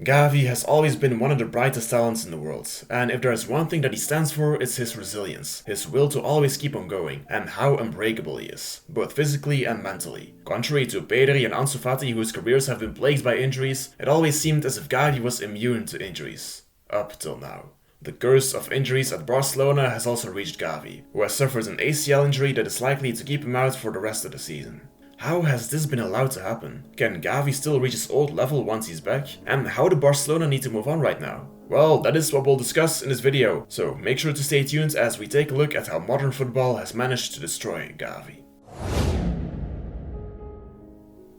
Gavi has always been one of the brightest talents in the world, and if there is one thing that he stands for, it's his resilience, his will to always keep on going, and how unbreakable he is, both physically and mentally. Contrary to Pedri and Ansu Fati, whose careers have been plagued by injuries, it always seemed as if Gavi was immune to injuries. Up till now. The curse of injuries at Barcelona has also reached Gavi, who has suffered an ACL injury that is likely to keep him out for the rest of the season. How has this been allowed to happen? Can Gavi still reach his old level once he's back? And how do Barcelona need to move on right now? Well, that is what we'll discuss in this video, so make sure to stay tuned as we take a look at how modern football has managed to destroy Gavi.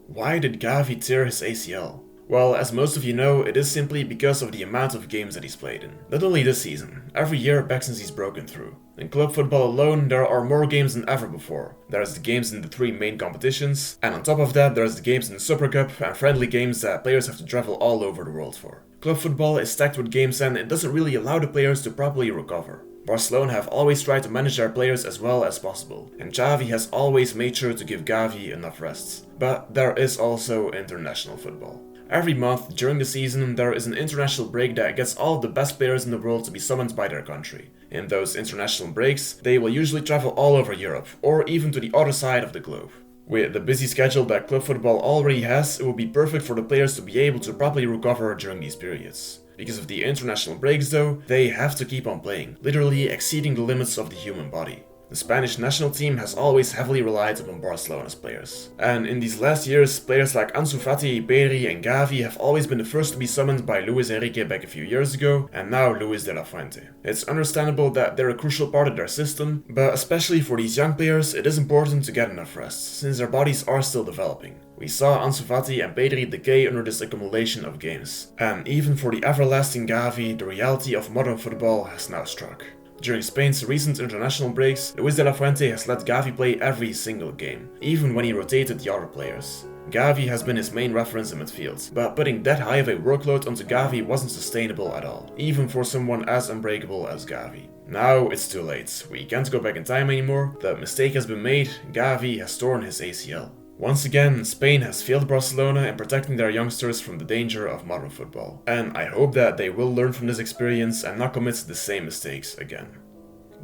Why did Gavi tear his ACL? Well, as most of you know, it is simply because of the amount of games that he's played in. Not only this season, every year back since he's broken through. In club football alone, there are more games than ever before. There's the games in the 3 main competitions, and on top of that there's the games in the Super Cup and friendly games that players have to travel all over the world for. Club football is stacked with games and it doesn't really allow the players to properly recover. Barcelona have always tried to manage their players as well as possible, and Xavi has always made sure to give Gavi enough rests. But there is also international football. Every month during the season there is an international break that gets all of the best players in the world to be summoned by their country. In those international breaks, they will usually travel all over Europe, or even to the other side of the globe. With the busy schedule that club football already has, it will be perfect for the players to be able to properly recover during these periods. Because of the international breaks though, they have to keep on playing, literally exceeding the limits of the human body. The Spanish national team has always heavily relied upon Barcelona's players. And in these last years, players like Ansu Fati, Pedri and Gavi have always been the first to be summoned by Luis Enrique back a few years ago, and now Luis de la Fuente. It's understandable that they're a crucial part of their system, but especially for these young players, it is important to get enough rest, since their bodies are still developing. We saw Ansu Fati and Pedri decay under this accumulation of games. And even for the everlasting Gavi, the reality of modern football has now struck. During Spain's recent international breaks, Luis de la Fuente has let Gavi play every single game, even when he rotated the other players. Gavi has been his main reference in midfield, but putting that high of a workload onto Gavi wasn't sustainable at all, even for someone as unbreakable as Gavi. Now it's too late, we can't go back in time anymore, the mistake has been made, Gavi has torn his ACL. Once again, Spain has failed Barcelona in protecting their youngsters from the danger of modern football. And I hope that they will learn from this experience and not commit the same mistakes again.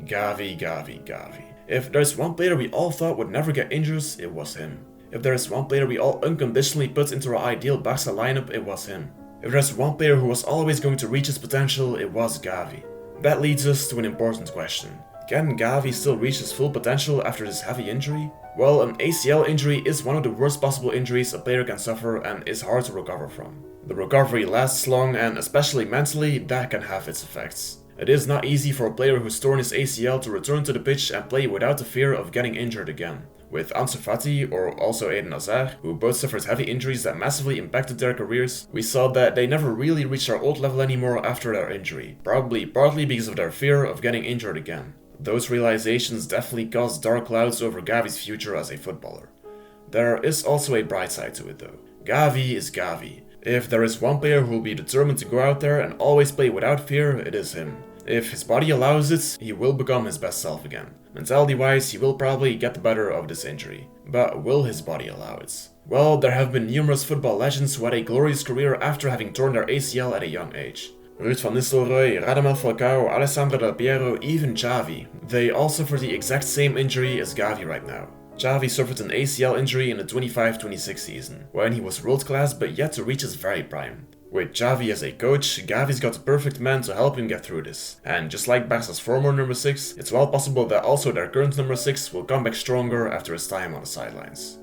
Gavi. If there's one player we all thought would never get injuries, it was him. If there's one player we all unconditionally put into our ideal Barca lineup, it was him. If there's one player who was always going to reach his potential, it was Gavi. That leads us to an important question. Can Gavi still reach his full potential after this heavy injury? Well, an ACL injury is one of the worst possible injuries a player can suffer and is hard to recover from. The recovery lasts long and especially mentally, that can have its effects. It is not easy for a player who's torn his ACL to return to the pitch and play without the fear of getting injured again. With Ansu Fati or also Eden Hazard, who both suffered heavy injuries that massively impacted their careers, we saw that they never really reached their old level anymore after their injury, probably partly because of their fear of getting injured again. Those realizations definitely cast dark clouds over Gavi's future as a footballer. There is also a bright side to it though. Gavi is Gavi. If there is one player who will be determined to go out there and always play without fear, it is him. If his body allows it, he will become his best self again. Mentality wise, he will probably get the better of this injury. But will his body allow it? Well, there have been numerous football legends who had a glorious career after having torn their ACL at a young age. Ruud van Nistelrooy, Radamel Falcao, Alessandro Del Piero, even Xavi. They all suffer the exact same injury as Gavi right now. Xavi suffered an ACL injury in the 25-26 season, when he was world class but yet to reach his very prime. With Xavi as a coach, Gavi's got the perfect man to help him get through this. And just like Barca's former number 6, it's well possible that also their current number 6 will come back stronger after his time on the sidelines.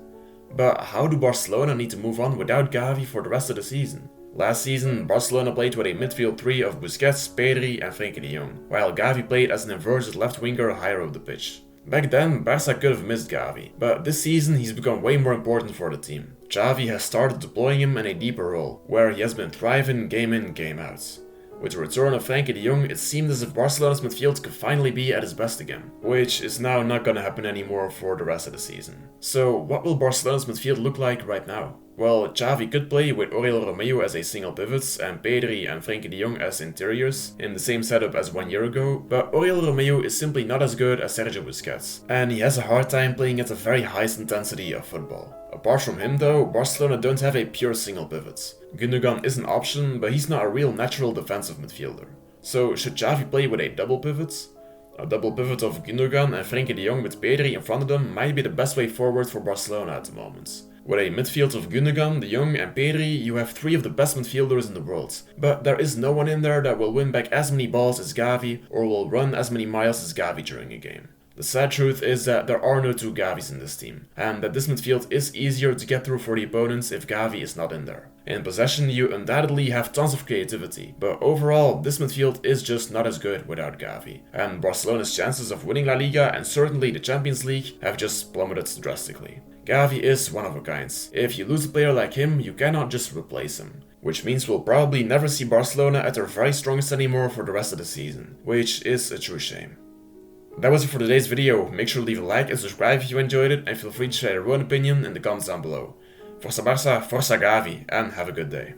But how do Barcelona need to move on without Gavi for the rest of the season? Last season, Barcelona played with a midfield 3 of Busquets, Pedri and Frenkie de Jong, while Gavi played as an inverted left winger higher up the pitch. Back then, Barca could have missed Gavi, but this season he's become way more important for the team. Xavi has started deploying him in a deeper role, where he has been thriving game in, game out. With the return of Frenkie de Jong, it seemed as if Barcelona's midfield could finally be at its best again, which is now not gonna happen anymore for the rest of the season. So what will Barcelona's midfield look like right now? Well, Gavi could play with Oriol Romeu as a single pivot and Pedri and Frenkie de Jong as interiors in the same setup as 1 year ago, but Oriol Romeu is simply not as good as Sergio Busquets, and he has a hard time playing at the very highest intensity of football. Apart from him though, Barcelona don't have a pure single pivot. Gundogan is an option, but he's not a real natural defensive midfielder. So should Gavi play with a double pivot? A double pivot of Gundogan and Frenkie de Jong with Pedri in front of them might be the best way forward for Barcelona at the moment. With a midfield of Gundogan, de Jong and Pedri, you have 3 of the best midfielders in the world, but there is no one in there that will win back as many balls as Gavi or will run as many miles as Gavi during a game. The sad truth is that there are no 2 Gavis in this team, and that this midfield is easier to get through for the opponents if Gavi is not in there. In possession, you undoubtedly have tons of creativity, but overall, this midfield is just not as good without Gavi, and Barcelona's chances of winning La Liga and certainly the Champions League have just plummeted drastically. Gavi is one of a kind. If you lose a player like him, you cannot just replace him. Which means we'll probably never see Barcelona at their very strongest anymore for the rest of the season, which is a true shame. That was it for today's video. Make sure to leave a like and subscribe if you enjoyed it, and feel free to share your own opinion in the comments down below. Força Barça, Força Gavi, and have a good day.